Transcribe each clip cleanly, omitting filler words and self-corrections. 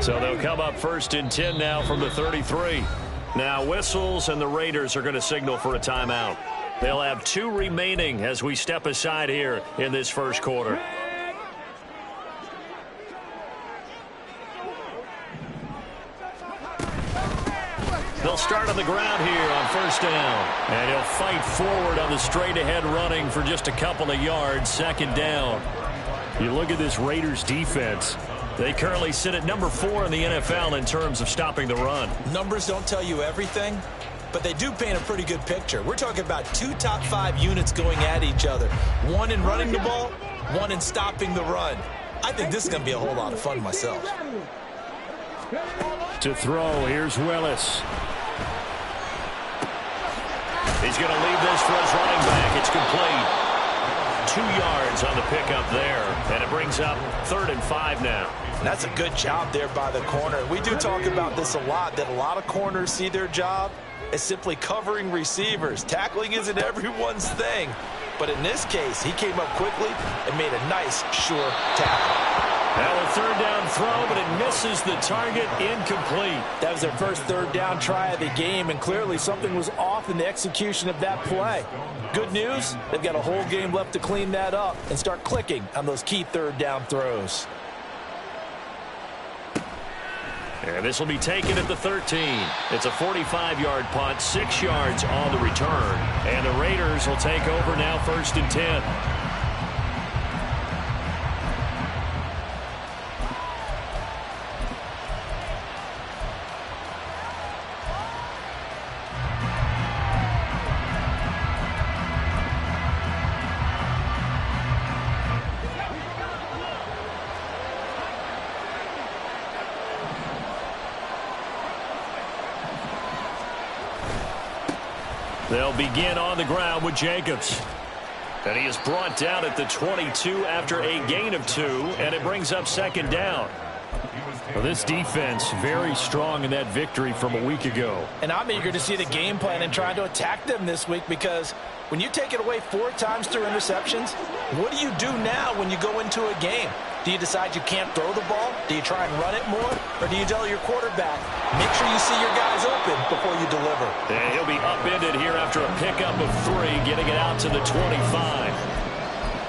So they'll come up 1st and 10 now from the 33. Now whistles, and the Raiders are going to signal for a timeout. They'll have 2 remaining as we step aside here in this first quarter. They'll start on the ground here on 1st down. And he'll fight forward on the straight-ahead running for just a couple of yards, 2nd down. You look at this Raiders defense. They currently sit at number 4 in the NFL in terms of stopping the run. Numbers don't tell you everything, but they do paint a pretty good picture. We're talking about 2 top 5 units going at each other. 1 in running the ball, 1 in stopping the run. I think this is going to be a whole lot of fun myself. To throw, here's Willis. He's going to leave this for his running back. It's complete. 2 yards on the pickup there, and it brings up 3rd and 5 now. And that's a good job there by the corner. We do talk about this a lot, that a lot of corners see their job as simply covering receivers. Tackling isn't everyone's thing. But in this case, he came up quickly and made a nice, sure tackle. Now a 3rd down throw, but it misses the target, incomplete. That was their first 3rd down try of the game, and clearly something was off in the execution of that play. Good news, they've got a whole game left to clean that up and start clicking on those key 3rd down throws. And this will be taken at the 13. It's a 45-yard punt, 6 yards on the return. And the Raiders will take over now 1st and 10. They'll begin on the ground with Jacobs. And he is brought down at the 22 after a gain of 2, and it brings up 2nd down. Well, this defense very strong in that victory from a week ago. And I'm eager to see the game plan and trying to attack them this week, because when you take it away 4 times through interceptions, what do you do now when you go into a game? Do you decide you can't throw the ball? Do you try and run it more? Or do you tell your quarterback, make sure you see your guys open before you deliver? And he'll be upended here after a pickup of 3, getting it out to the 25.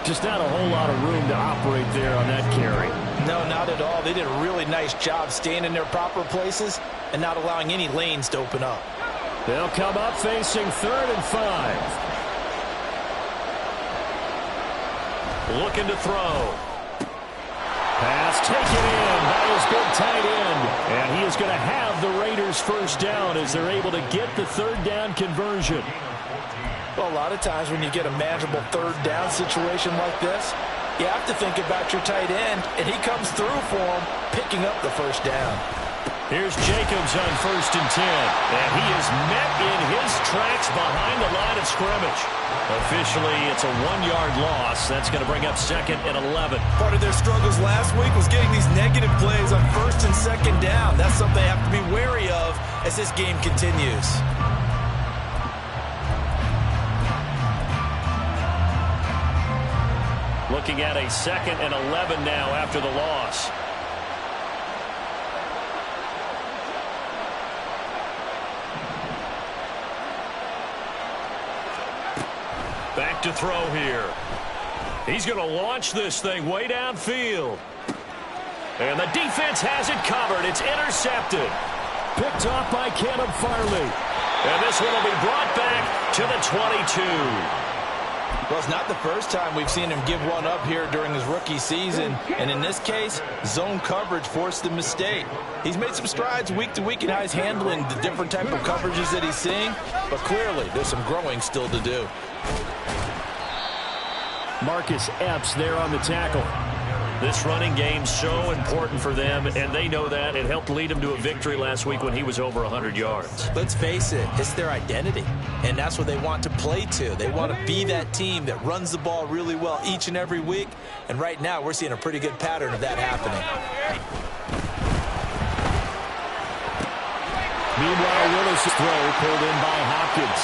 Just not a whole lot of room to operate there on that carry. No, not at all. They did a really nice job staying in their proper places and not allowing any lanes to open up. They'll come up facing 3rd and 5. Looking to throw. Pass taken in by his big tight end. And he is going to have the Raiders 1st down as they're able to get the 3rd down conversion. Well, a lot of times when you get a manageable 3rd down situation like this, you have to think about your tight end, and he comes through for him, picking up the 1st down. Here's Jacobs on 1st and 10. And he is met in his tracks behind the line of scrimmage. Officially, it's a 1-yard loss. That's going to bring up 2nd and 11. Part of their struggles last week was getting these negative plays on 1st and 2nd down. That's something they have to be wary of as this game continues. Looking at a 2nd and 11 now after the loss. Back to throw here. He's going to launch this thing way downfield. And the defense has it covered. It's intercepted. Picked off by Caleb Farley. And this one will be brought back to the 22. Well, it's not the first time we've seen him give one up here during his rookie season. And in this case, zone coverage forced the mistake. He's made some strides week to week in how he's handling the different type of coverages that he's seeing. But clearly, there's some growing still to do. Marcus Epps there on the tackle. This running game's so important for them, and they know that. It helped lead them to a victory last week when he was over 100 yards. Let's face it, it's their identity, and that's what they want to play to. They want to be that team that runs the ball really well each and every week, and right now we're seeing a pretty good pattern of that happening. Meanwhile, Willis' throw pulled in by Hopkins.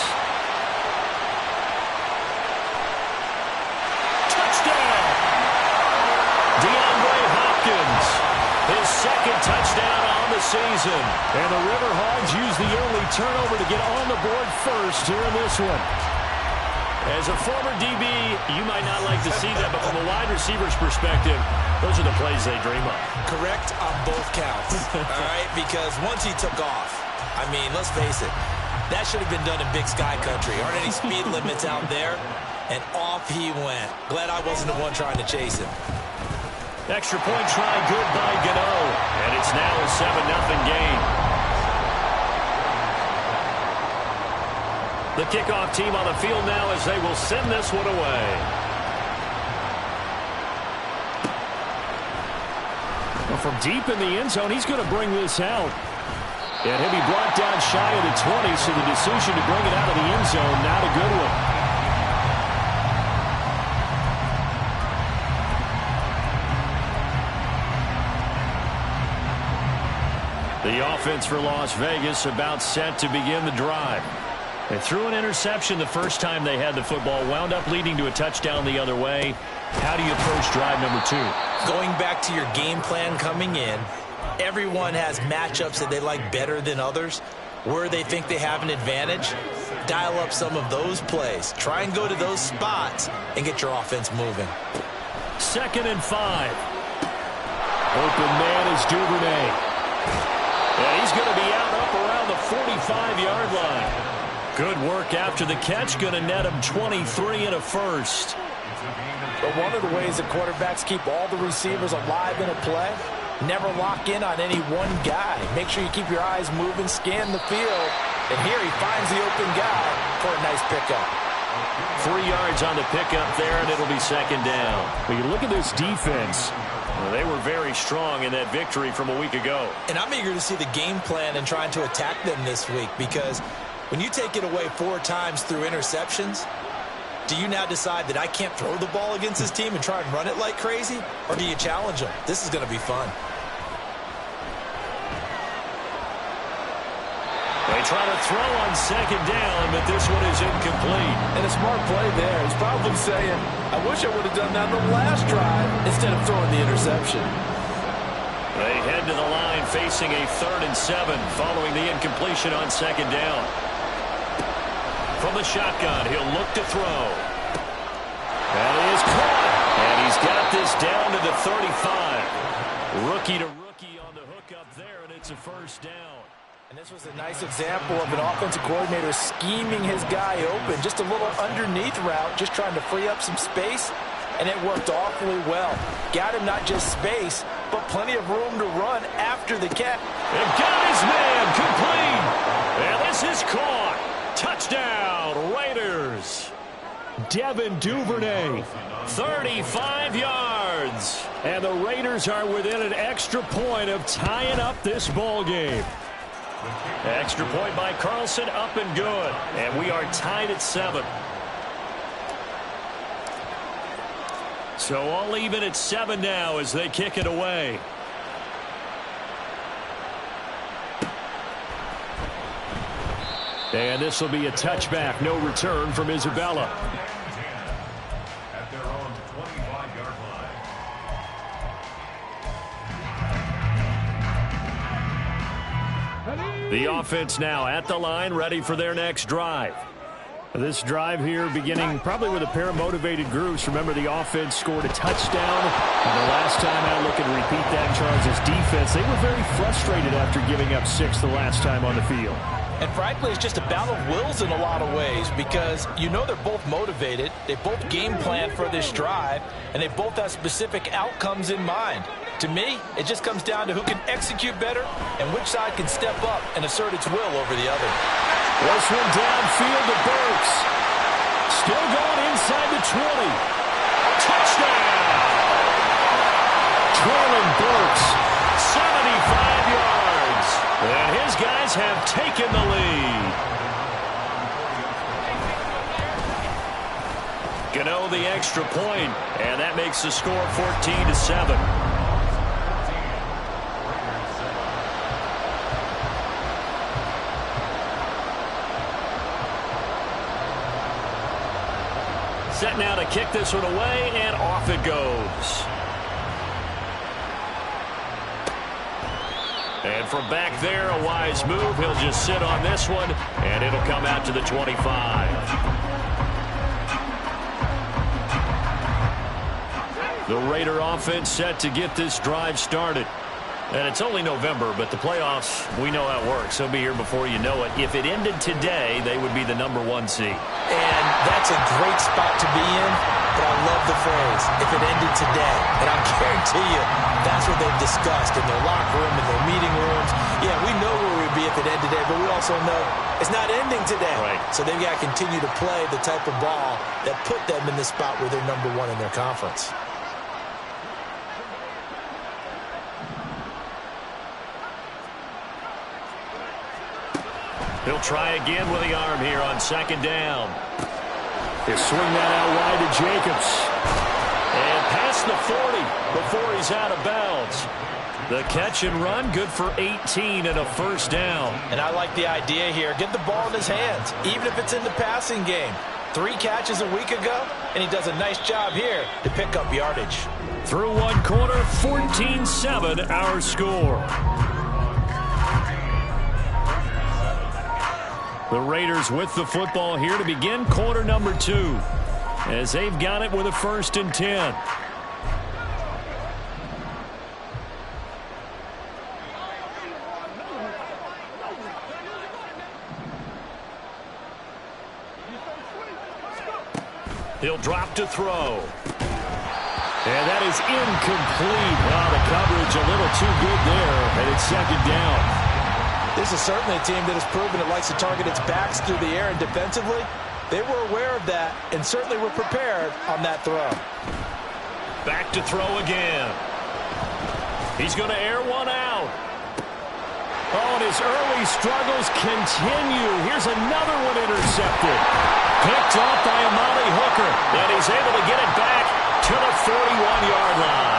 His 2nd touchdown on the season. And the Riverhogs use the early turnover to get on the board first here in this one. As a former DB, you might not like to see that, but from a wide receiver's perspective, those are the plays they dream of. Correct on both counts, all right? Because once he took off, I mean, let's face it, that should have been done in Big Sky Country. Aren't any speed limits out there? And off he went. Glad I wasn't the one trying to chase him. Extra point try good by Gano. And it's now a 7-0 game. The kickoff team on the field now as they will send this one away. Well, from deep in the end zone, he's going to bring this out. And he'll be brought down shy of the 20, so the decision to bring it out of the end zone, not a good one. The offense for Las Vegas about set to begin the drive. They threw an interception the first time they had the football, wound up leading to a touchdown the other way. How do you approach drive number 2? Going back to your game plan coming in, everyone has matchups that they like better than others. Where they think they have an advantage, dial up some of those plays. Try and go to those spots and get your offense moving. 2nd and 5. Open man is Duvernay. And he's going to be out up around the 45-yard line. Good work after the catch. Going to net him 23 and a first. But one of the ways that quarterbacks keep all the receivers alive in a play, never lock in on any one guy. Make sure you keep your eyes moving, scan the field. And here he finds the open guy for a nice pickup. 3 yards on the pickup there, and it'll be 2nd down. When you look at this defense, well, they were very strong in that victory from a week ago. And I'm eager to see the game plan and trying to attack them this week, because when you take it away 4 times through interceptions, do you now decide that I can't throw the ball against this team and try and run it like crazy? Or do you challenge them? This is going to be fun. They try to throw on 2nd down, but this one is incomplete. And a smart play there. He's probably saying, I wish I would have done that on the last drive instead of throwing the interception. They head to the line facing a 3rd and 7 following the incompletion on 2nd down. From the shotgun, he'll look to throw. That is caught. And he's got this down to the 35. Rookie to rookie on the hook up there, and it's a 1st down. And this was a nice example of an offensive coordinator scheming his guy open. Just a little underneath route, just trying to free up some space, and it worked awfully well. Got him not just space, but plenty of room to run after the catch. And got his man complete. And this is caught. Touchdown, Raiders. Devin Duvernay, 35 yards. And the Raiders are within an extra point of tying up this ball game. Extra point by Carlson, up and good. And we are tied at 7. So all even at 7 now as they kick it away. And this will be a touchback. No return from Isabella. At their own 25-yard line. The offense now at the line, ready for their next drive. This drive here beginning probably with a pair of motivated groups. Remember, the offense scored a touchdown. And the last time out, looking to repeat that, Charles' defense, they were very frustrated after giving up 6 the last time on the field. And frankly, it's just a battle of wills in a lot of ways, because you know they're both motivated, they both game plan for this drive, and they both have specific outcomes in mind. To me, it just comes down to who can execute better and which side can step up and assert its will over the other. This one downfield to Burks. Still going inside the 20. Touchdown! Traylon Burks, 75 yards. And his guys have taken the lead. Gano the extra point, and that makes the score 14-7. Set now to kick this one away, and off it goes. And from back there, a wise move. He'll just sit on this one, and it'll come out to the 25. The Raider offense set to get this drive started. And it's only November, but the playoffs, we know how it works. They'll be here before you know it. If it ended today, they would be the #1 seed. And that's a great spot to be in, but I love the phrase, if it ended today. And I guarantee you, that's what they've discussed in their locker room, in their meeting rooms. Yeah, we know where we'd be if it ended today, but we also know it's not ending today. Right. So they've got to continue to play the type of ball that put them in the spot where they're #1 in their conference. He'll try again with the arm here on 2nd down. He'll swing that out wide to Jacobs. And past the 40 before he's out of bounds. The catch and run, good for 18 and a 1st down. And I like the idea here. Get the ball in his hands, even if it's in the passing game. 3 catches a week ago, and he does a nice job here to pick up yardage. Through 1 quarter, 14-7 our score. The Raiders with the football here to begin quarter number 2, as they've got it with a 1st and 10. He'll drop to throw. And that is incomplete. Wow, the coverage a little too good there, and it's 2nd down. This is certainly a team that has proven it likes to target its backs through the air, and defensively, they were aware of that and certainly were prepared on that throw. Back to throw again. He's going to air one out. Oh, and his early struggles continue. Here's another one intercepted. Picked off by Amani Hooker, and he's able to get it back to the 41-yard line.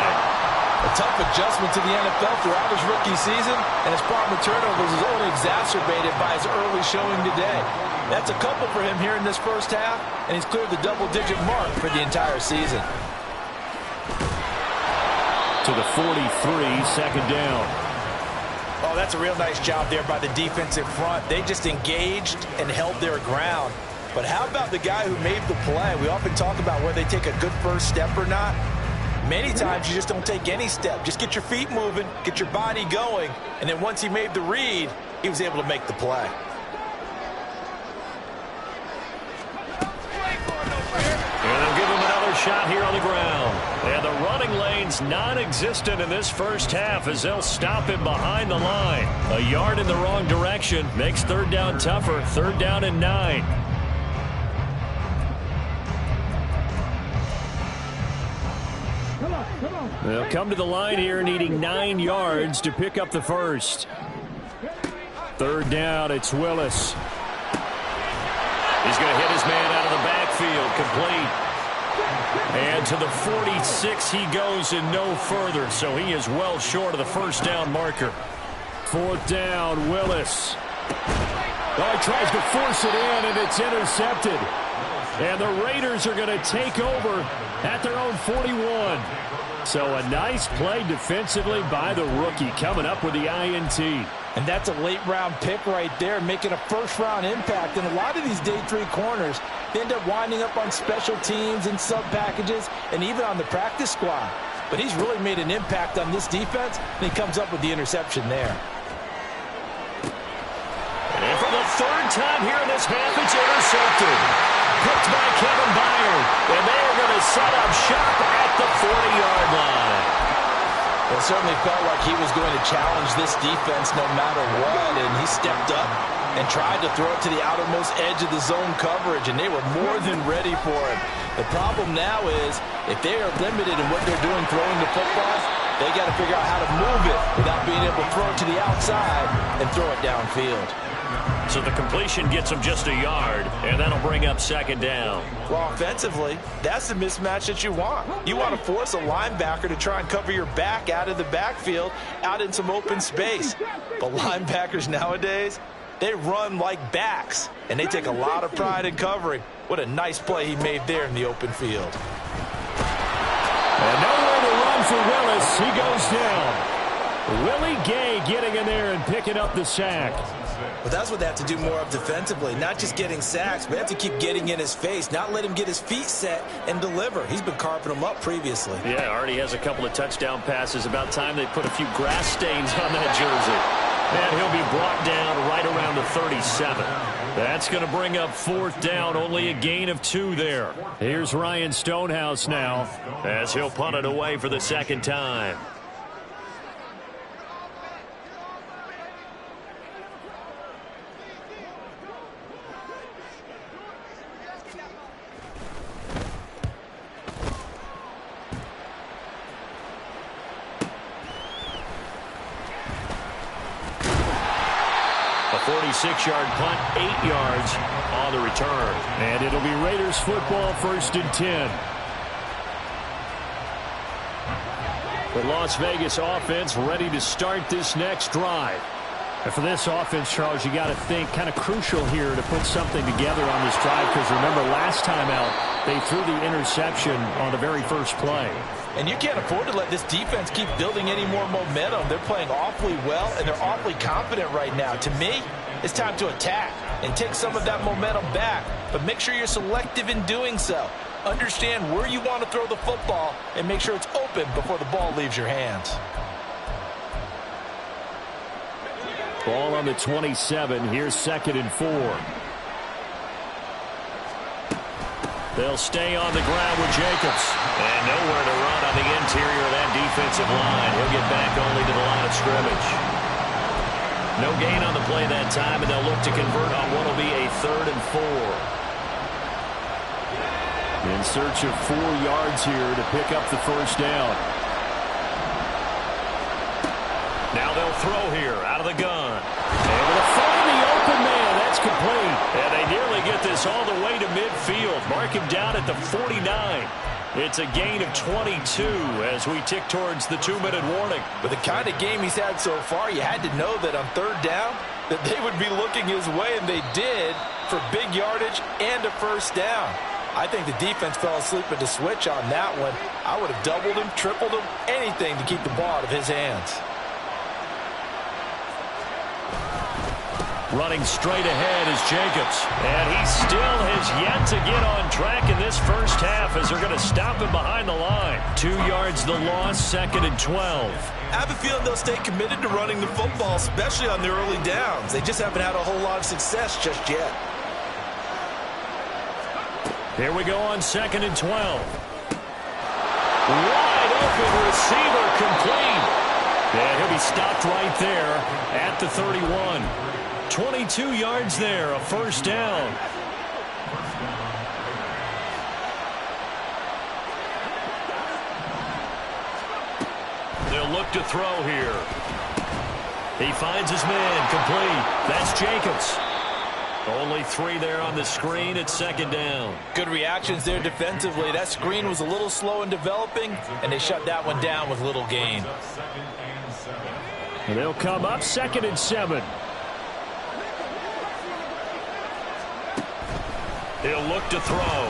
A tough adjustment to the NFL throughout his rookie season, and his problem with turnovers is only exacerbated by his early showing today. That's a couple for him here in this 1st half, and he's cleared the double-digit mark for the entire season. To the 43, 2nd down. Oh, that's a real nice job there by the defensive front. They just engaged and held their ground. But how about the guy who made the play? We often talk about whether they take a good first step or not. Many times you just don't take any step. Just get your feet moving, get your body going, and then once he made the read, he was able to make the play. And they'll give him another shot here on the ground. And the running lane's non-existent in this 1st half as they'll stop him behind the line. A yard in the wrong direction makes 3rd down tougher. 3rd down and 9. They'll come to the line here needing 9 yards to pick up the 1st. 3rd down, it's Willis. He's going to hit his man out of the backfield, complete. And to the 46 he goes and no further, so he is well short of the 1st down marker. 4th down, Willis. Oh, he tries to force it in, and it's intercepted. And the Raiders are going to take over at their own 41. So a nice play defensively by the rookie, coming up with the INT. And that's a late-round pick right there, making a first-round impact. And a lot of these day 3 corners, they end up winding up on special teams and sub-packages and even on the practice squad. But he's really made an impact on this defense, and he comes up with the interception there. And for the 3rd time here in this half, it's intercepted. Picked by Kevin Byard, and they are going to set up shop at the 40-yard line. It certainly felt like he was going to challenge this defense no matter what, and he stepped up and tried to throw it to the outermost edge of the zone coverage, and they were more than ready for it. The problem now is if they are limited in what they're doing throwing the football, they got to figure out how to move it without being able to throw it to the outside and throw it downfield. So the completion gets them just a yard, and that'll bring up 2nd down. Well, offensively, that's the mismatch that you want. You want to force a linebacker to try and cover your back out of the backfield, out in some open space. But linebackers nowadays, they run like backs, and they take a lot of pride in covering. What a nice play he made there in the open field. And nowhere to run for Willis. He goes down. Willie Gay getting in there and picking up the sack. But that's what they have to do more of defensively, not just getting sacks, but they have to keep getting in his face, not let him get his feet set and deliver. He's been carving them up previously. Yeah, already has a couple of touchdown passes. About time they put a few grass stains on that jersey. And he'll be brought down right around the 37. That's going to bring up 4th down, only a gain of 2 there. Here's Ryan Stonehouse now as he'll punt it away for the 2nd time. A 46-yard punt, 8 yards on the return. And it'll be Raiders football, 1st and 10. The Las Vegas offense ready to start this next drive. And for this offense, Charles, you got to think kind of crucial here to put something together on this drive, because remember last time out they threw the interception on the very first play. And you can't afford to let this defense keep building any more momentum. They're playing awfully well, and they're awfully confident right now. To me, it's time to attack and take some of that momentum back, but make sure you're selective in doing so. Understand where you want to throw the football and make sure it's open before the ball leaves your hands. Ball on the 27. Here's 2nd and 4. They'll stay on the ground with Jacobs. And nowhere to run on the interior of that defensive line. He'll get back only to the line of scrimmage. No gain on the play that time, and they'll look to convert on what will be a 3rd and 4. In search of 4 yards here to pick up the 1st down. Now they'll throw here out of the gun. Able to find the open man. That's complete. And they nearly get this all the way to midfield. Mark him down at the 49. It's a gain of 22 as we tick towards the 2-minute warning. With the kind of game he's had so far, you had to know that on 3rd down that they would be looking his way, and they did, for big yardage and a 1st down. I think the defense fell asleep at the switch on that one. I would have doubled him, tripled him, anything to keep the ball out of his hands. Running straight ahead is Jacobs. And he still has yet to get on track in this first half as they're going to stop him behind the line. 2 yards the loss, 2nd and 12. I have a feeling they'll stay committed to running the football, especially on the early downs. They just haven't had a whole lot of success just yet. Here we go on 2nd and 12. Wide open receiver complete. And he'll be stopped right there at the 31. 22 yards there, a 1st down. They'll look to throw here. He finds his man, complete. That's Jacobs. Only 3 there on the screen at 2nd down. Good reactions there defensively. That screen was a little slow in developing, and they shut that one down with little gain. And they'll come up 2nd and 7. He'll look to throw.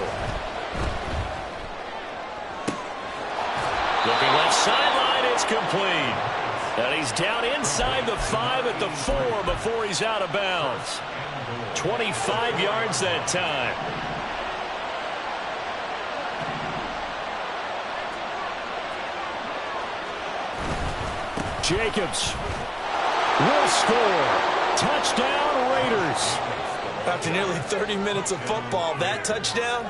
Looking left sideline, it's complete. And he's down inside the 5 at the 4 before he's out of bounds. 25 yards that time. Jacobs will score. Touchdown, Raiders. After nearly 30 minutes of football, that touchdown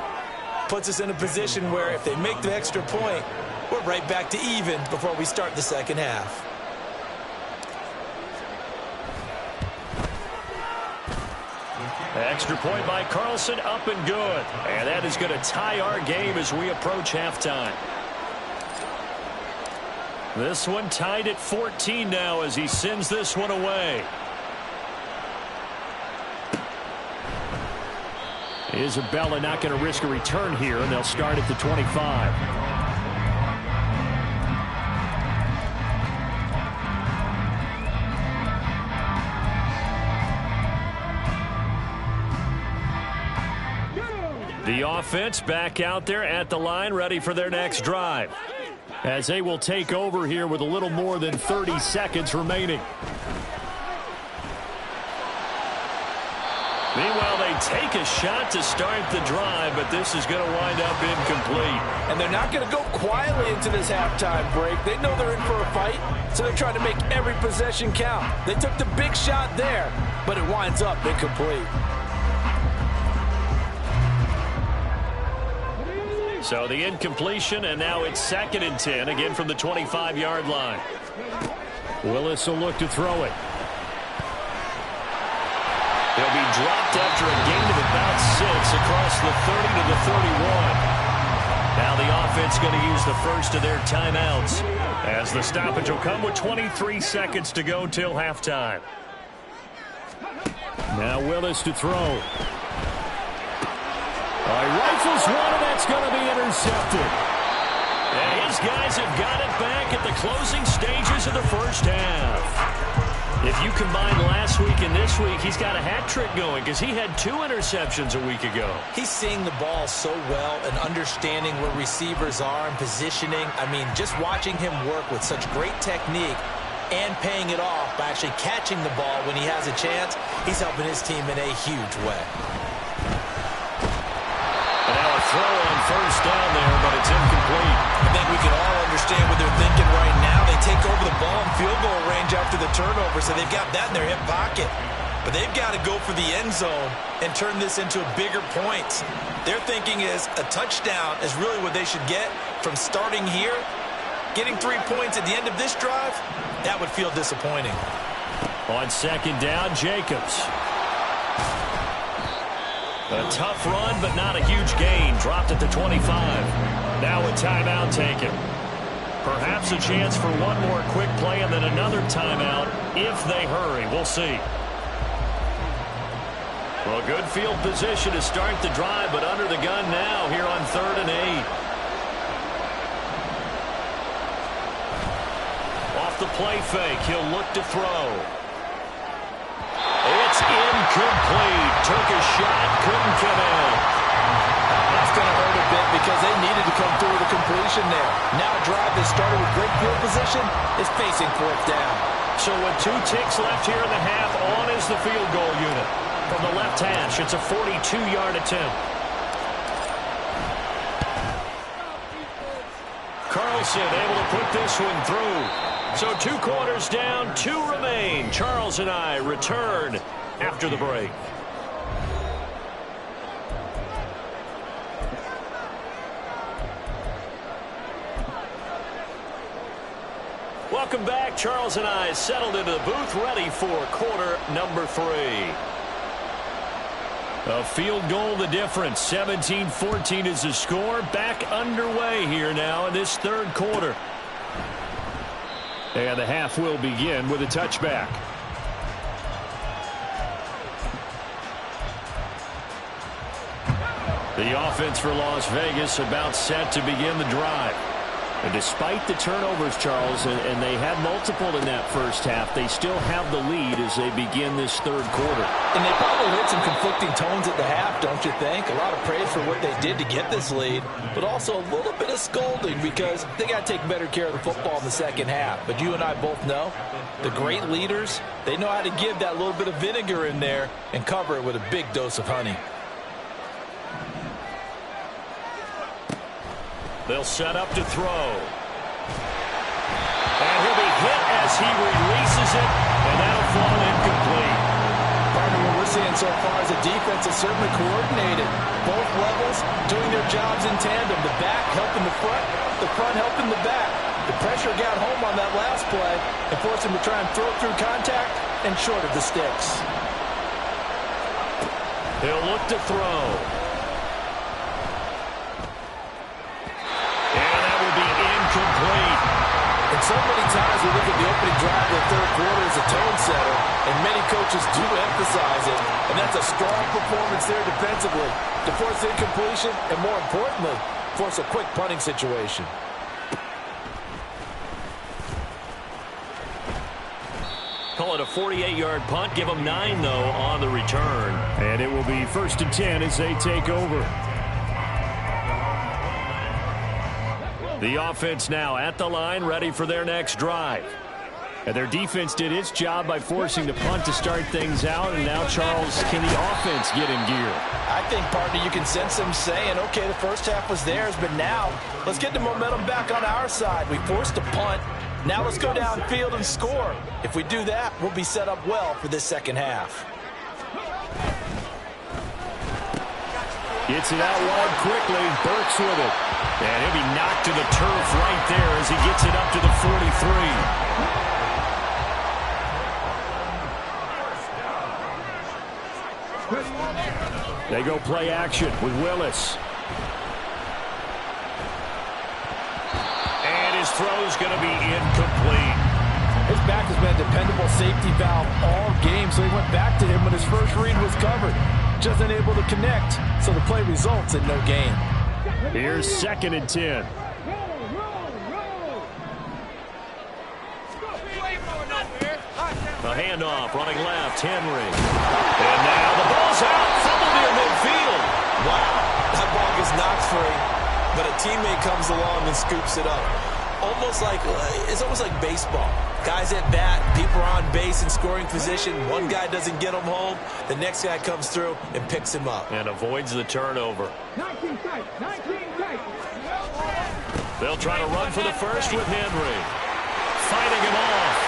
puts us in a position where if they make the extra point, we're right back to even before we start the 2nd half. Extra point by Carlson, up and good. And that is going to tie our game as we approach halftime. This one tied at 14 now as he sends this one away. Isabella not going to risk a return here, and they'll start at the 25. The offense back out there at the line, ready for their next drive. as they will take over here with a little more than 30 seconds remaining. Meanwhile, they take a shot to start the drive, but this is going to wind up incomplete. And they're not going to go quietly into this halftime break. They know they're in for a fight, so they're trying to make every possession count. They took the big shot there, but it winds up incomplete. So the incompletion, and now it's 2nd and 10, again from the 25-yard line. Willis will look to throw it. He'll be dropped after a gain of about 6 across the 30 to the 31. Now the offense going to use the first of their timeouts, as the stoppage will come with 23 seconds to go till halftime. Now Willis to throw. Rifles one, and that's going to be intercepted. And his guys have got it back at the closing stages of the first half. If you combine last week and this week, he's got a hat trick going because he had 2 interceptions a week ago. He's seeing the ball so well and understanding where receivers are and positioning. I mean, just watching him work with such great technique and paying it off by actually catching the ball when he has a chance, he's helping his team in a huge way. Throw on first down there, but it's incomplete. I think we can all understand what they're thinking right now. They take over the ball in field goal range after the turnover, so they've got that in their hip pocket. But they've got to go for the end zone and turn this into bigger points. Their thinking is a touchdown is really what they should get from starting here. Getting 3 points at the end of this drive, that would feel disappointing. On 2nd down, Jacobs. A tough run, but not a huge gain. Dropped at the 25. Now a timeout taken. Perhaps a chance for one more quick play and then another timeout if they hurry. We'll see. Well, good field position to start the drive, but under the gun now here on 3rd and 8. Off the play fake, he'll look to throw. It's incomplete. Took a shot, couldn't come in. That's going to hurt a bit because they needed to come through with a completion there. Now a drive that started with great field position is facing 4th down. So with 2 ticks left here in the half, on is the field goal unit. From the left hash, it's a 42-yard attempt. Carlson able to put this one through. So 2 quarters down, 2 remain. Charles and I return after the break. Welcome back. Charles and I settled into the booth, ready for quarter number 3. A field goal the difference. 17-14 is the score. Back underway here now in this 3rd quarter. And the half will begin with a touchback. The offense for Las Vegas about set to begin the drive. And despite the turnovers, Charles, and they had multiple in that first half, they still have the lead as they begin this 3rd quarter. And they probably heard some conflicting tones at the half, don't you think? A lot of praise for what they did to get this lead, but also a little bit of scolding because they got to take better care of the football in the second half. But you and I both know the great leaders, they know how to give that little bit of vinegar in there and cover it with a big dose of honey. They'll set up to throw. And he'll be hit as he releases it, and that'll fall incomplete. Partner, what we're seeing so far is the defense is certainly coordinated. Both levels doing their jobs in tandem. The back helping the front helping the back. The pressure got home on that last play and forced him to try and throw through contact and short of the sticks. He'll look to throw. Complete. And so many times we look at the opening drive of the 3rd quarter as a tone setter, and many coaches do emphasize it, and that's a strong performance there defensively to force incompletion and, more importantly, force a quick punting situation. Call it a 48-yard punt. Give them 9, though, on the return. And it will be 1st and 10 as they take over. The offense now at the line, ready for their next drive. And their defense did its job by forcing the punt to start things out. And now, Charles, can the offense get in gear? I think, partner, you can sense them saying, okay, the first half was theirs, but now let's get the momentum back on our side. We forced a punt. Now let's go downfield and score. If we do that, we'll be set up well for this second half. Gets it out wide quickly. Burks with it. And he'll be knocked to the turf right there as he gets it up to the 43. They go play action with Willis. And his throw's going to be incomplete. His back has been a dependable safety valve all game, so he went back to him when his first read was covered. Just unable to connect, so the play results in no gain. Here's 2nd and 10. A handoff, running left, Henry. And now the ball's out, fumbled near midfield. Wow, that ball gets knocked free, but a teammate comes along and scoops it up. It's almost like baseball. Guys at bat, people are on base in scoring position. One guy doesn't get him home. The next guy comes through and picks him up. And avoids the turnover. They'll try to run for the first with Henry. Fighting him off.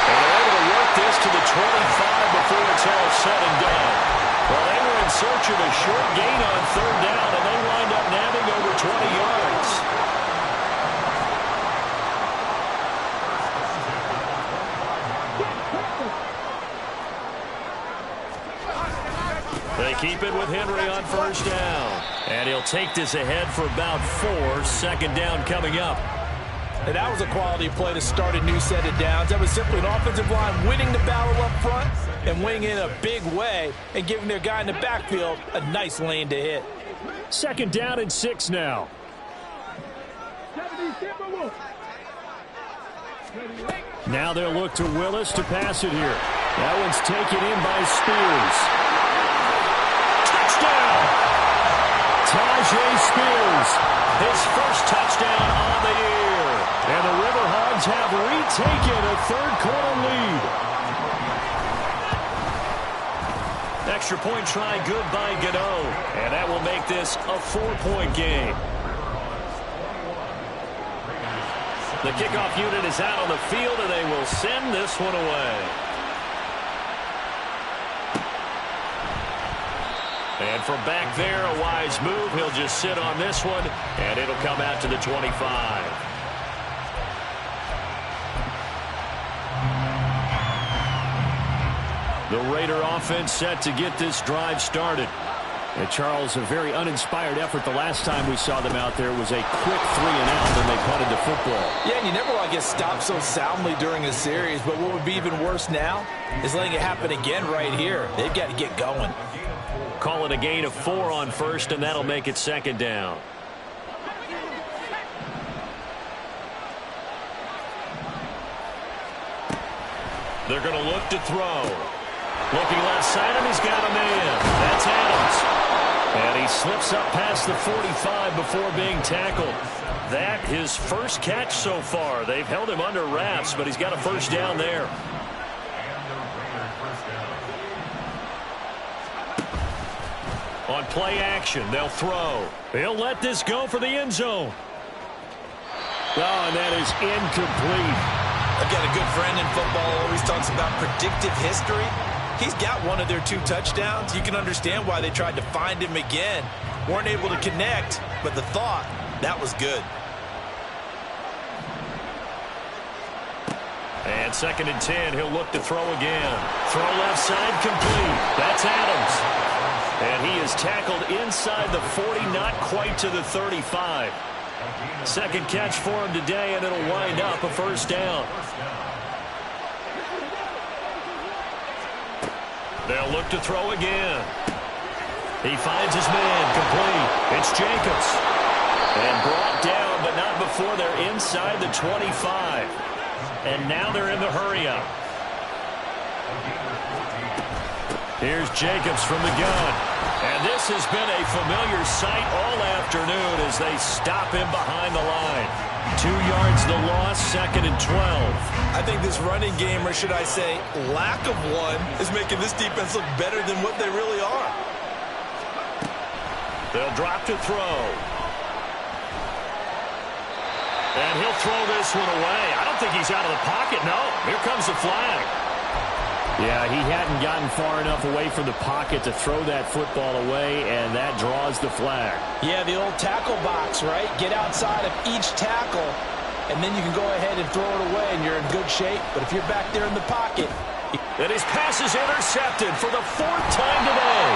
And they're able to work this to the 25 before it's all said and done. Well, they were in search of a short gain on 3rd down, and they wind up nabbing over 20 yards. They keep it with Henry on 1st down. And he'll take this ahead for about 4. 2nd down coming up. And that was a quality play to start a new set of downs. That was simply an offensive line winning the battle up front and winning in a big way and giving their guy in the backfield a nice lane to hit. 2nd down and 6 now. Now they'll look to Willis to pass it here. That one's taken in by Spears. Touchdown! Tajay Spears, his first touchdown on the year. And the Riverhogs have retaken a 3rd quarter lead. Extra point try good by Gano. And that will make this a 4-point game. The kickoff unit is out on the field, and they will send this one away. And from back there, a wise move. He'll just sit on this one, and it'll come out to the 25. The Raider offense set to get this drive started. And Charles, a very uninspired effort the last time we saw them out there was a quick 3-and-out, and they punted the football. Yeah, and you never want to get stopped so soundly during a series, but what would be even worse now is letting it happen again right here. They've got to get going. Call it a gain of 4 on 1st, and that'll make it 2nd down. They're going to look to throw. Looking left side, and he's got a man. That's Adams. And he slips up past the 45 before being tackled. That his first catch so far. They've held him under wraps, but he's got a 1st down there. On play action, they'll throw. He'll let this go for the end zone. Oh, and that is incomplete. I've got a good friend in football, always talks about predictive history. He's got one of their 2 touchdowns. You can understand why they tried to find him again. Weren't able to connect, but the thought, that was good. And 2nd and 10, he'll look to throw again. Throw left side complete. That's Adams. And he is tackled inside the 40, not quite to the 35. 2nd catch for him today, and it'll wind up a 1st down. They'll look to throw again. He finds his man complete. It's Jacobs. And brought down, but not before they're inside the 25. And now they're in the hurry-up. Here's Jacobs from the gun. And this has been a familiar sight all afternoon as they stop him behind the line. 2 yards the loss, 2nd and 12. I think this running game, or should I say lack of one, is making this defense look better than what they really are. They'll drop to throw. And he'll throw this one away. I don't think he's out of the pocket. No, here comes the flag. Yeah, he hadn't gotten far enough away from the pocket to throw that football away, and that draws the flag. Yeah, the old tackle box, right? Get outside of each tackle, and then you can go ahead and throw it away, and you're in good shape. But if you're back there in the pocket... And his pass is intercepted for the 4th time today.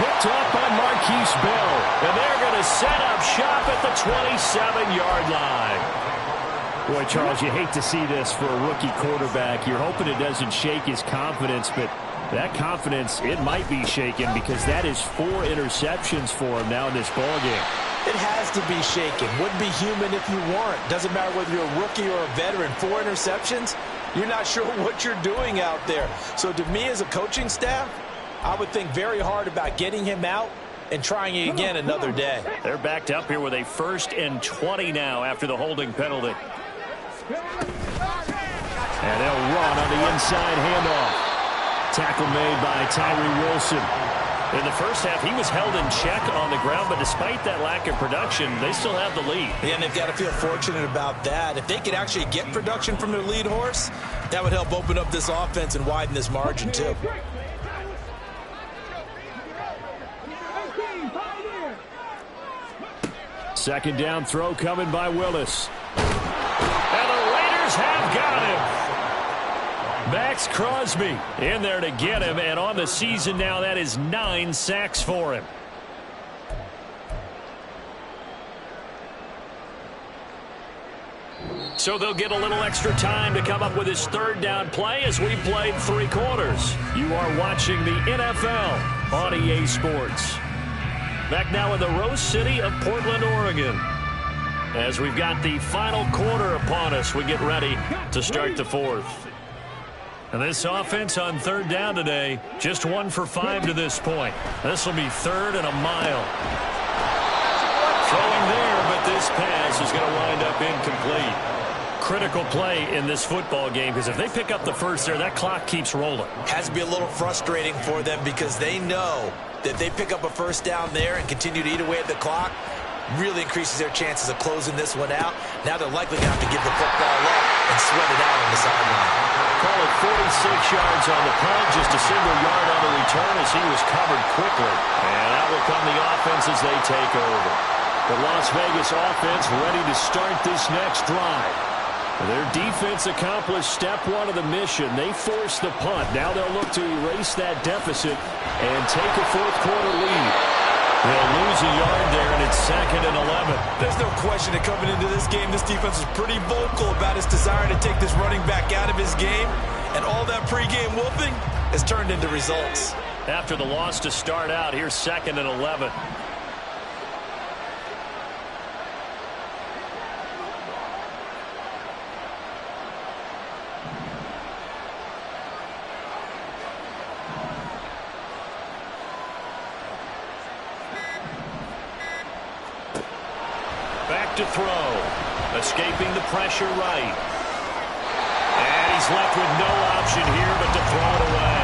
Picked up by Marquise Bell. And they're going to set up shop at the 27-yard line. Boy, Charles, you hate to see this for a rookie quarterback. You're hoping it doesn't shake his confidence, but that confidence, it might be shaken because that is 4 interceptions for him now in this ballgame. It has to be shaken. Wouldn't be human if you weren't. Doesn't matter whether you're a rookie or a veteran. 4 interceptions, you're not sure what you're doing out there. So to me as a coaching staff, I would think very hard about getting him out and trying it again another day. They're backed up here with a 1st and 20 now after the holding penalty. And they'll run on the inside handoff. Tackle made by Tyree Wilson. In the first half, he was held in check on the ground, but despite that lack of production, they still have the lead. Yeah, and they've got to feel fortunate about that. If they could actually get production from their lead horse, that would help open up this offense and widen this margin too. Second down throw coming by Willis. And the Raiders have got him. Max Crosby in there to get him, and on the season now, that is 9 sacks for him. So they'll get a little extra time to come up with his 3rd down play as we played 3 quarters. You are watching the NFL on EA Sports. Back now in the Rose City of Portland, Oregon. As we've got the final quarter upon us, we get ready to start the 4th. And this offense on 3rd down today, just 1 for 5 to this point. This will be 3rd and a mile. Throwing there, but this pass is going to wind up incomplete. Critical play in this football game, because if they pick up the first there, that clock keeps rolling. Has to be a little frustrating for them because they know that they pick up a 1st down there and continue to eat away at the clock, really increases their chances of closing this one out. Now they're likely going to have to give the football up and sweat it out on the sideline. Call it 46 yards on the punt, just a single yard on the return as he was covered quickly. And that will come the offense as they take over. The Las Vegas offense ready to start this next drive. Their defense accomplished step 1 of the mission. They forced the punt. Now they'll look to erase that deficit and take a 4th quarter lead. They'll lose a yard there, and it's 2nd and 11. There's no question that coming into this game, this defense was pretty vocal about its desire to take this running back out of his game, and all that pregame whooping has turned into results. After the loss to start out, here's 2nd and 11. To throw, escaping the pressure right. And he's left with no option here but to throw it away.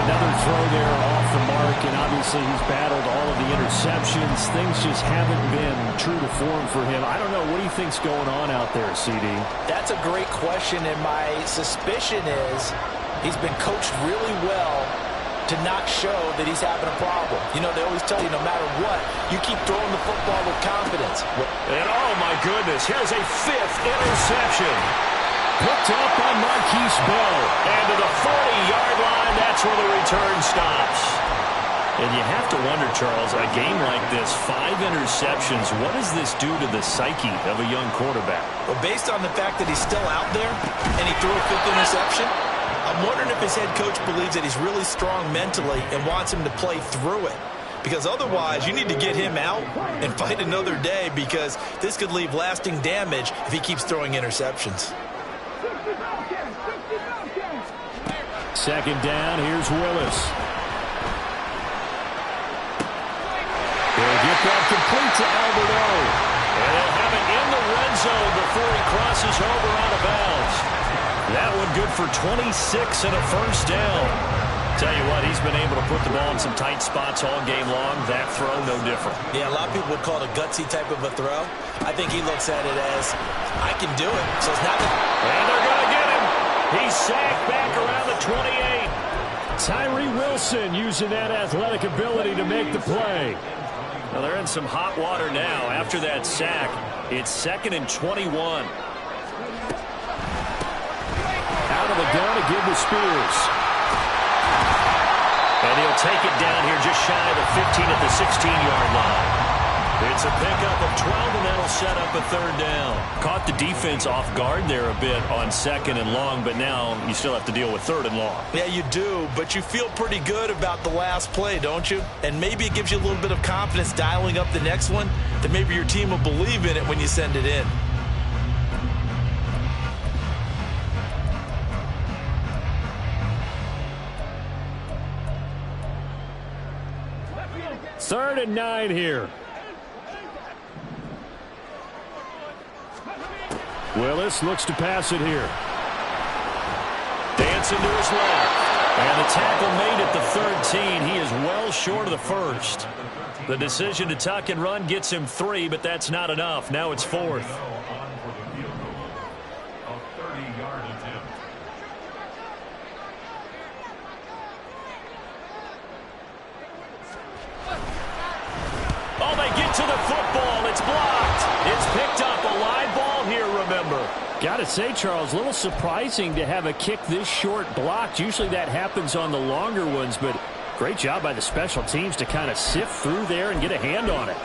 Another throw there off the mark, and obviously he's battled all of the interceptions. Things just haven't been true to form for him. I don't know, what do you think's going on out there, CD? That's a great question, and my suspicion is he's been coached really well to not show that he's having a problem. You know, they always tell you no matter what, you keep throwing the football with confidence. And oh my goodness, here's a 5th interception. Picked up by Marquise Bell. And to the 40-yard line, that's where the return stops. And you have to wonder, Charles, a game like this, 5 interceptions, what does this do to the psyche of a young quarterback? Well, based on the fact that he's still out there and he threw a 5th interception, I'm wondering if his head coach believes that he's really strong mentally and wants him to play through it. Because otherwise, you need to get him out and fight another day, because this could leave lasting damage if he keeps throwing interceptions. second down. Here's Willis. They'll get that complete to Alberto. And they'll have it in the red zone before he crosses over out of bounds. That one good for 26 and a first down. Tell you what, he's been able to put the ball in some tight spots all game long. That throw, no different. Yeah, a lot of people would call it a gutsy type of a throw. I think he looks at it as, I can do it. So it's not that. And they're going to get him. He's sacked back around the 28. Tyree Wilson using that athletic ability to make the play. Well, they're in some hot water now. After that sack, it's 2nd and 21. Out of the gun to give to Spears. And he'll take it down here just shy of the 15 at the 16-yard line. It's a pickup of 12, and that'll set up a third down. Caught the defense off guard there a bit on 2nd and long, but now you still have to deal with 3rd and long. Yeah, you do, but you feel pretty good about the last play, don't you? And maybe it gives you a little bit of confidence dialing up the next one, that maybe your team will believe in it when you send it in. Third and 9 here. Willis looks to pass it here. Dancing to his left. And the tackle made at the 13. He is well short of the first. The decision to tuck and run gets him 3, but that's not enough. Now it's 4th. Oh, they get to the football. It's blocked. It's picked up. A live ball here, remember. Got to say, Charles, a little surprising to have a kick this short blocked. Usually that happens on the longer ones, but great job by the special teams to kind of sift through there and get a hand on it.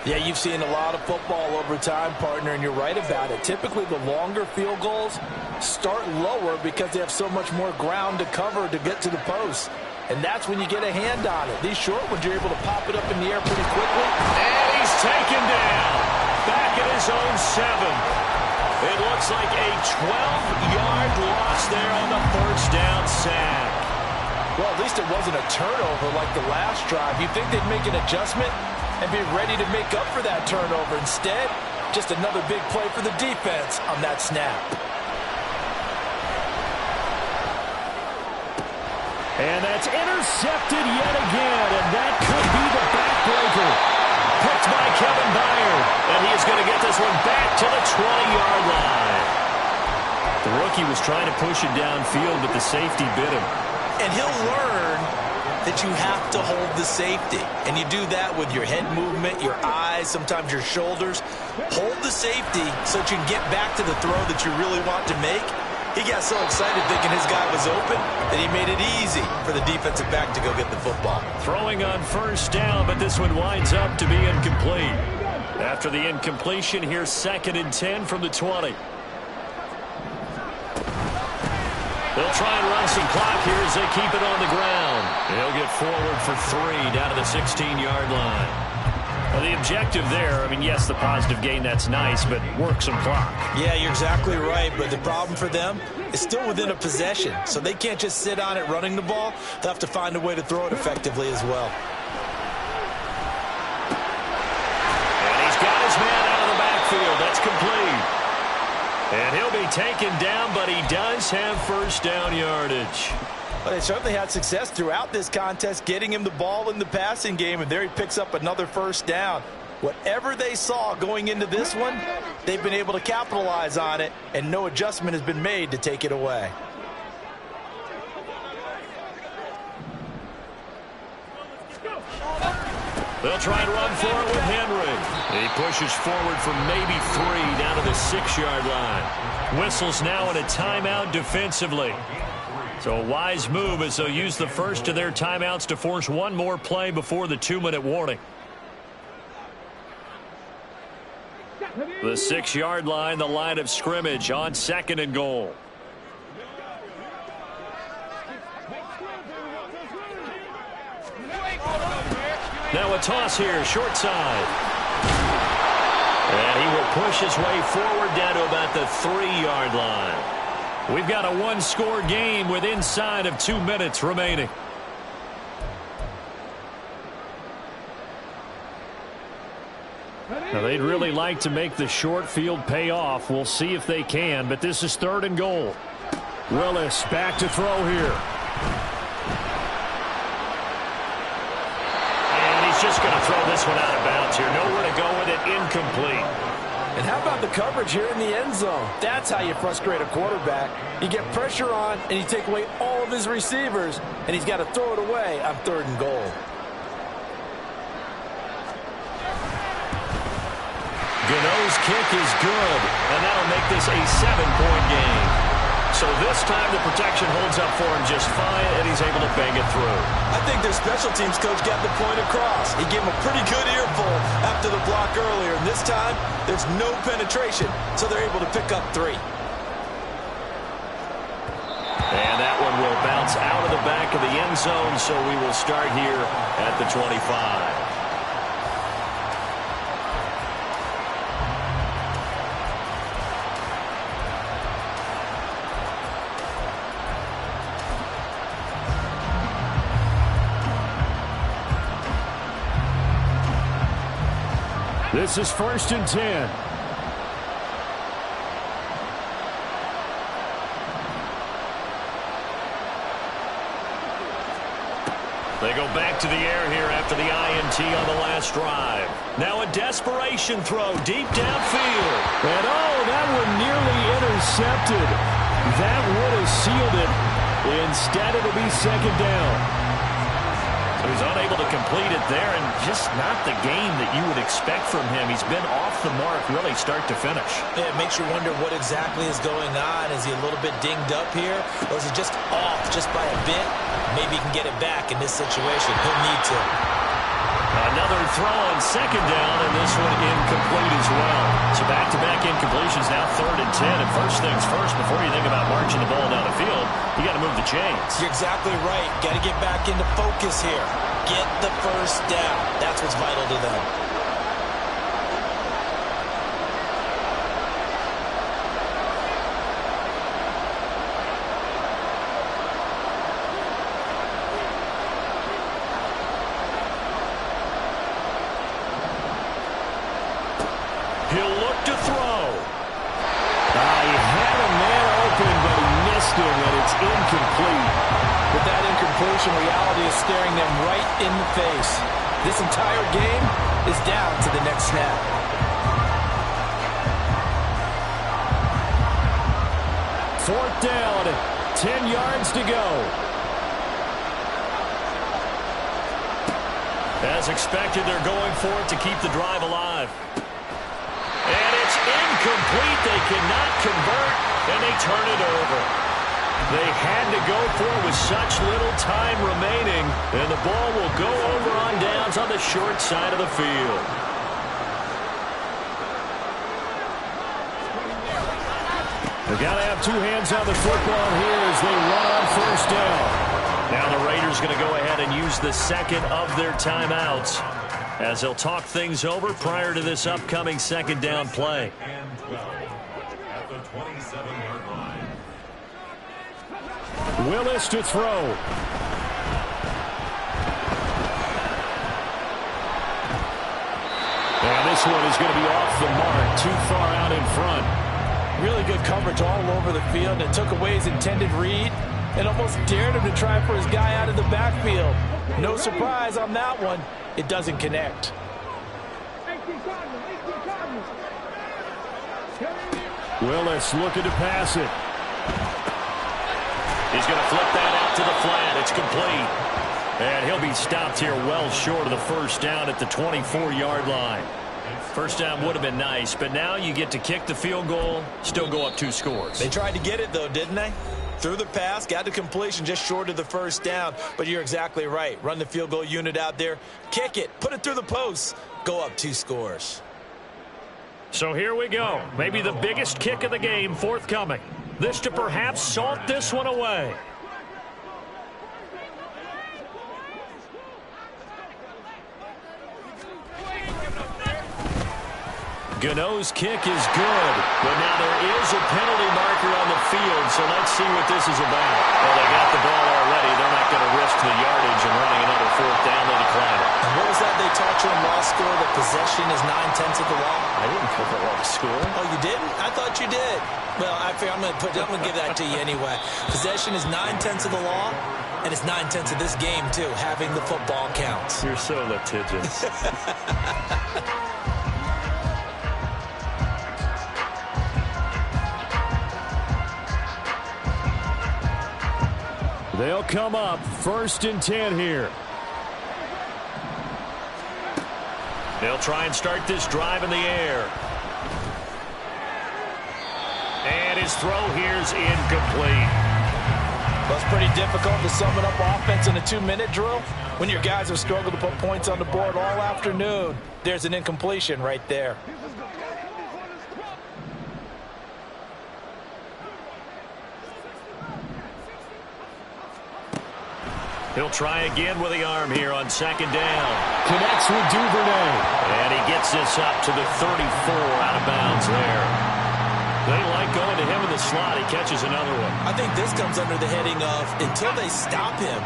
Yeah, you've seen a lot of football over time, partner, and you're right about it. Typically, the longer field goals start lower because they have so much more ground to cover to get to the post. And that's when you get a hand on it. These short ones, you're able to pop it up in the air pretty quickly. And he's taken down. Back at his own 7. It looks like a 12-yard loss there on the first down sack. Well, at least it wasn't a turnover like the last drive. You'd think they'd make an adjustment and be ready to make up for that turnover. Instead, just another big play for the defense on that snap. And that's intercepted yet again, and that could be the backbreaker. Picked by Kevin Byard, and he is going to get this one back to the 20-yard line. The rookie was trying to push it downfield, but the safety bit him. And he'll learn that you have to hold the safety. And you do that with your head movement, your eyes, sometimes your shoulders. Hold the safety so that you can get back to the throw that you really want to make. He got so excited thinking his guy was open that he made it easy for the defensive back to go get the football. Throwing on first down, but this one winds up to be incomplete. After the incompletion, here's 2nd and 10 from the 20. They'll try and run some clock here as they keep it on the ground. They'll get forward for 3 down to the 16-yard line. Well, the objective there, I mean, yes, the positive gain, that's nice, but work some clock. Yeah, you're exactly right, but the problem for them is still within a possession, so they can't just sit on it running the ball. They'll have to find a way to throw it effectively as well. And he's got his man out of the backfield. That's complete. And he'll be taken down, but he does have first down yardage. Well, they certainly had success throughout this contest, getting him the ball in the passing game, and there he picks up another first down. Whatever they saw going into this one, they've been able to capitalize on it, and no adjustment has been made to take it away. They'll try and run for it with Henry. He pushes forward for maybe 3 down to the 6-yard line. Whistles now in a timeout defensively. So a wise move as they'll use the first of their timeouts to force one more play before the 2-minute warning. The 6-yard line, the line of scrimmage on 2nd and goal. Now a toss here, short side. And he will push his way forward down to about the 3-yard line. We've got a one-score game with inside of 2 minutes remaining. Now, they'd really like to make the short field pay off. We'll see if they can, but this is 3rd and goal. Willis back to throw here. And he's just going to throw this one out of bounds here. Nowhere to go with it, incomplete. And how about the coverage here in the end zone? That's how you frustrate a quarterback. You get pressure on, and you take away all of his receivers, and he's got to throw it away on 3rd and goal. Gano's kick is good, and that'll make this a 7-point game. So this time the protection holds up for him just fine, and he's able to bang it through. I think their special teams coach got the point across. He gave him a pretty good earful after the block earlier, and this time there's no penetration, so they're able to pick up 3. And that one will bounce out of the back of the end zone, so we will start here at the 25. This is 1st and 10. They go back to the air here after the INT on the last drive. Now a desperation throw deep downfield. And that one nearly intercepted. That would have sealed it. Instead, it'll be 2nd down. So he's unable to complete it there, and just not the game that you would expect from him. He's been off the mark really start to finish. Yeah, it makes you wonder what exactly is going on. Is he a little bit dinged up here, or is he just off just by a bit? Maybe he can get it back in this situation. He'll need to. Another throw on 2nd down, and this one incomplete as well. So back-to-back incompletions, now 3rd and 10. And first things first, before you think about marching the ball down the field, you got to move the chains. You're exactly right. Got to get back into focus here. Get the first down. That's what's vital to them. He'll look to throw. He had a man open, but he missed him, and it's incomplete. But that incompletion, reality is staring them right in the face. This entire game is down to the next snap. Fourth down, 10 yards to go. As expected, they're going for it to keep the drive alive. And it's incomplete. They cannot convert, and they turn it over. They had to go for it with such little time remaining, and the ball will go over on downs on the short side of the field. They've got to have 2 hands on the football here as they run on 1st down. Now the Raiders going to go ahead and use the second of their timeouts as they'll talk things over prior to this upcoming 2nd down play. And 12 at the 27-yard line. Willis to throw. And this one is going to be off the mark, too far out in front. Really good coverage all over the field. It took away his intended read and almost dared him to try for his guy out of the backfield. No surprise on that one. It doesn't connect. Willis looking to pass it. He's going to flip that out to the flat. It's complete. And he'll be stopped here well short of the first down at the 24-yard line. First down would have been nice, but now you get to kick the field goal, still go up 2 scores. They tried to get it, though, didn't they? Threw the pass, got the completion just short of the first down. But you're exactly right. Run the field goal unit out there, kick it, put it through the posts, go up 2 scores. So here we go. Maybe the biggest kick of the game forthcoming. This to perhaps salt this one away. Gano's kick is good, but now there is a penalty marker on the field, so let's see what this is about. Well, they got the ball already. They're not going to risk the yardage and running another fourth down. They decline it. And what was that they taught you in law school, that possession is 9/10 of the law? I didn't cover law school. Oh, you didn't? I thought you did. Well, I figure I'm going to give that to you anyway. Possession is 9/10 of the law, and it's 9/10 of this game, too. Having the football counts. You're so litigious. They'll come up 1st and 10 here. They'll try and start this drive in the air. And his throw here's incomplete. Well, it's pretty difficult to sum it up offense in a 2-minute drill. When your guys have struggled to put points on the board all afternoon, there's an incompletion right there. He'll try again with the arm here on 2nd down. Connects with Duvernay. And he gets this up to the 34, out of bounds there. They like going to him in the slot. He catches another one. I think this comes under the heading of, until they stop him,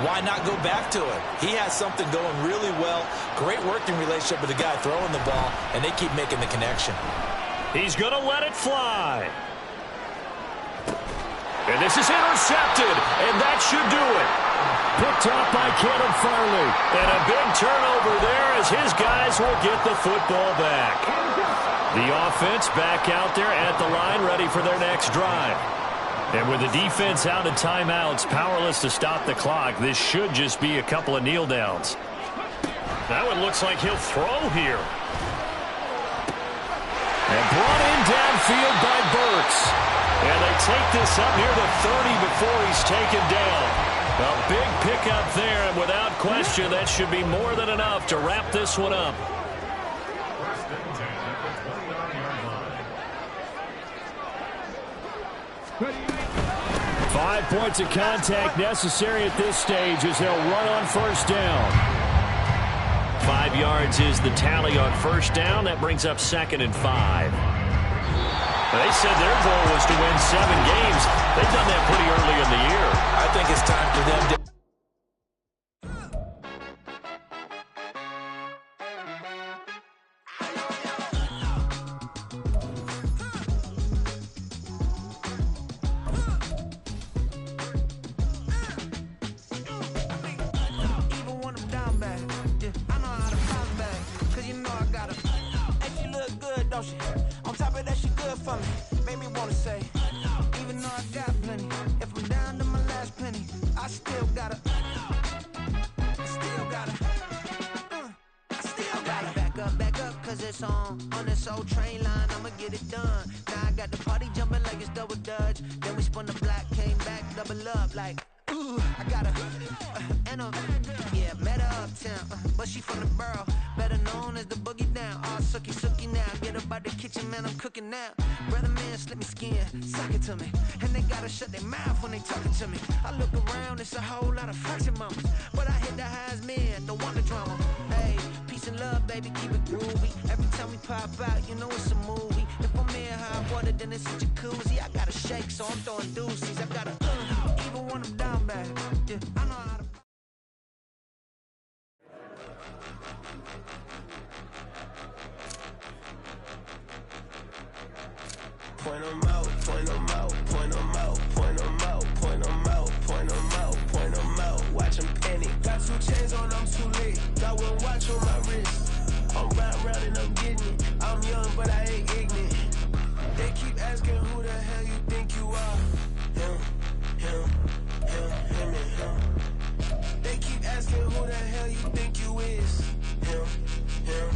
why not go back to it? He has something going really well. Great working relationship with the guy throwing the ball, and they keep making the connection. He's going to let it fly. And this is intercepted, and that should do it. Picked off by Caleb Farley. And a big turnover there as his guys will get the football back. The offense back out there at the line, ready for their next drive. And with the defense out of timeouts, powerless to stop the clock, this should just be a couple of kneel downs. That one looks like he'll throw here. And brought in downfield by Burks. And they take this up near the 30 before he's taken down. A big pickup there, and without question, that should be more than enough to wrap this one up. 1st and 10 at the 20-yard line. 5 points of contact necessary at this stage as they'll run on 1st down. 5 yards is the tally on 1st down. That brings up 2nd and 5. They said their goal was to win 7 games. They've done that pretty early in the year. I think it's time for them to... Even when I'm down bad, yeah, I know how to bounce back. 'Cause you know I got her. Hey, she look good, don't she? On top of that, she good for me. Made me wanna say, even though I got plenty, if I'm down to my last penny, I still gotta. Back up, 'cause it's on this old train line, I'ma get it done. Now I got the party jumping like it's double dutch. Then we spun the block, came back, double up like, ooh, I got her, and yeah, met her uptown, but she from the borough, better known as the boogie down. All sookie now, get up out the kitchen, man, I'm cooking now. Brother man, slip me skin, suck it to me, and they gotta shut their mouth when they talking to me. I look around, it's a whole lot of fraction mamas, but I hit the highs, man, don't want the drama. Hey, peace and love, baby, keep it groovy. Every time we pop out, you know it's a movie. If I'm in hot water, then it's a jacuzzi. I gotta shake, so I'm throwing deuces. I gotta, even when I'm down bad, yeah, I know how to. Point 'em out, point 'em out, point 'em out, point 'em out, point 'em out, point 'em out, point 'em out. Watch 'em panic. Got 2 chains on, I'm too late. Got 1 watch on my wrist. I'm round and I'm getting it. I'm young, but I ain't ignorant. They keep asking who the hell you think you are. Him, and him. They keep asking who the hell you think you is. Him, and him.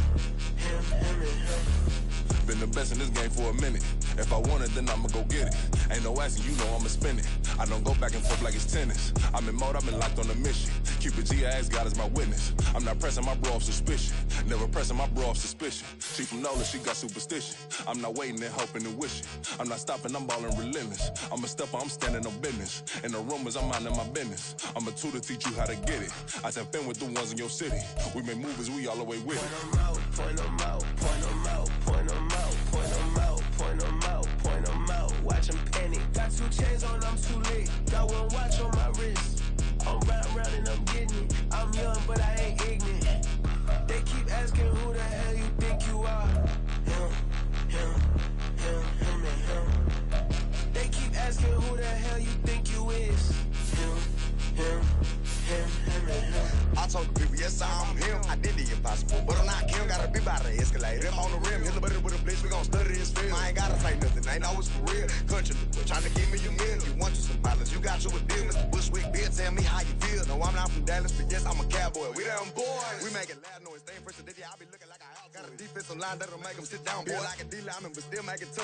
Been the best in this game for a minute. If I want it, then I'ma go get it. Ain't no asking, you know I'ma spend it. I don't go back and forth like it's tennis. I'm in mode, I've been locked on a mission. Cupid G, I ask God as my witness. I'm not pressing my bro off suspicion. Never pressing my bro off suspicion. She from Nola, she got superstition. I'm not waiting and hoping and wishing. I'm not stopping, I'm balling relentless. I'm a stepper, I'm standing on business. In the rumors, I'm minding my business. I'm a tutor, teach you how to get it. I tap in with the ones in your city. We make movies, we all the way with it. Point 'em out, point 'em out, point 'em out, point 'em 2 chains on, I'm too late. Got one watch on my wrist. I'm round and I'm getting it. I'm young, but I ain't ignorant. They keep asking who the hell you think you are. Him, and him. They keep asking who the hell you think you is. Him, and him. I told the people, yes, I'm him. I did the impossible, but I'm not Kim. Gotta be by the escalator. Him on the rim, hit the butter with a blitz. We gon' study this film. I ain't gotta say nothing, ain't always for real. Country, trying to give me your meal. You want you some violence, you got you a deal. Mr. Bushwick, Bill, tell me how you feel. No, I'm not from Dallas, but yes, I'm a cowboy. We them boys. We make it loud noise. Stay fresh, I be looking like a house. Got a defensive line that'll make them sit down. Boy, like a D lineman, but still make it tough.